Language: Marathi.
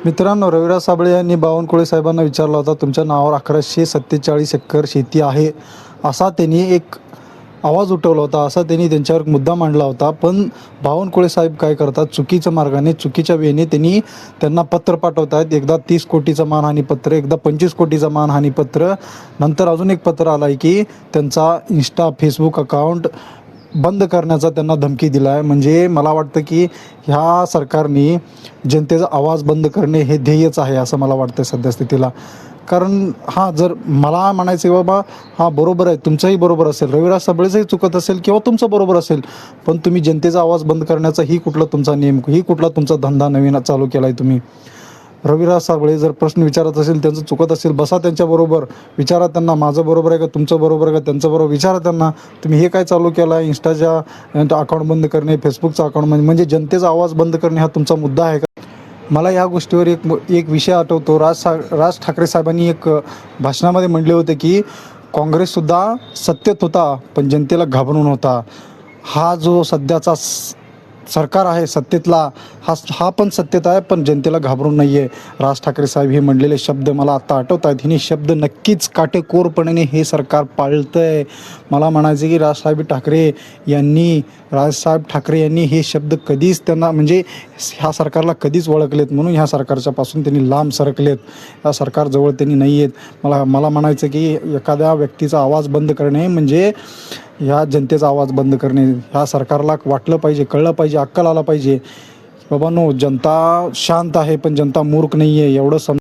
मित्रांनो, रविराज साबळे यांनी बावनकुळे साहेबांना विचारला होता, तुमच्या नावावर 1147 एकर शेती आहे, असा त्यांनी एक आवाज उठवला होता, असा त्यांनी त्यांच्यावर मुद्दा मांडला होता. पण बावनकुळे साहेब काय करतात, चुकीच्या मार्गाने चुकीच्या वेळेने त्यांना पत्र पाठवत आहेत. एकदा 30 कोटीचं मानहानीपत्र, एकदा 25 कोटीचं मानहानीपत्र, नंतर अजून एक पत्र आलं आहे की त्यांचा इंस्टा फेसबुक अकाउंट बंद करण्याचा त्यांना धमकी दिला आहे. म्हणजे मला वाटतं की ह्या सरकारने जनतेचा आवाज बंद करणे हे ध्येयच आहे असं मला वाटतं सद्यस्थितीला. कारण जर मला म्हणायचं बाबा बरोबर आहे, तुमचंही बरोबर असेल, रविराज साबळेचंही चुकत असेल किंवा तुमचं बरोबर असेल, पण तुम्ही जनतेचा आवाज बंद करण्याचा ही कुठला तुमचा नियम, ही कुठला तुमचा धंदा नवीन चालू केला आहे तुम्ही. रविराज साबळे जर प्रश्न विचारत असेल, त्यांचं चुकत असेल, बसा त्यांच्याबरोबर, विचारा त्यांना, माझं बरोबर आहे का, तुमचं बरोबर आहे का, त्यांचं बरोबर विचारा त्यांना. तुम्ही हे काय चालू केलं आहे, इंस्टाच्या अकाउंट बंद करणे, फेसबुकचा अकाउंट म्हणजे जनतेचा आवाज बंद करणे हा तुमचा मुद्दा आहे का? मला या गोष्टीवर एक विषय आठवतो. राज ठाकरे साहेबांनी एक भाषणामध्ये म्हटले होते की काँग्रेससुद्धा सत्तेत होता पण जनतेला घाबरून होता. हा जो सध्याचा सरकार आहे सत्तेतला, हा पण सत्तेत आहे पण जनतेला घाबरून नाही आहे. राज ठाकरे साहेब हे म्हणलेले शब्द मला आत्ता आठवत आहेत. हिने शब्द नक्कीच काटेकोरपणे हे सरकार पाळतं आहे. मला म्हणायचं की राजसाहेब ठाकरे यांनी हे शब्द कधीच त्यांना म्हणजे ह्या सरकारला कधीच ओळखलेत, म्हणून ह्या सरकारच्यापासून त्यांनी लांब सरकलेत, ह्या सरकारजवळ त्यांनी नाही आहेत. मला म्हणायचं की एखाद्या व्यक्तीचा आवाज बंद करणे म्हणजे ह्या जनतेचा आवाज बंद करणे. ह्या सरकारला वाटलं पाहिजे, कळलं पाहिजे, अक्कल आला पाहिजे, बाबांनो जनता शांत आहे पण जनता मूर्ख नाही आहे, एवढं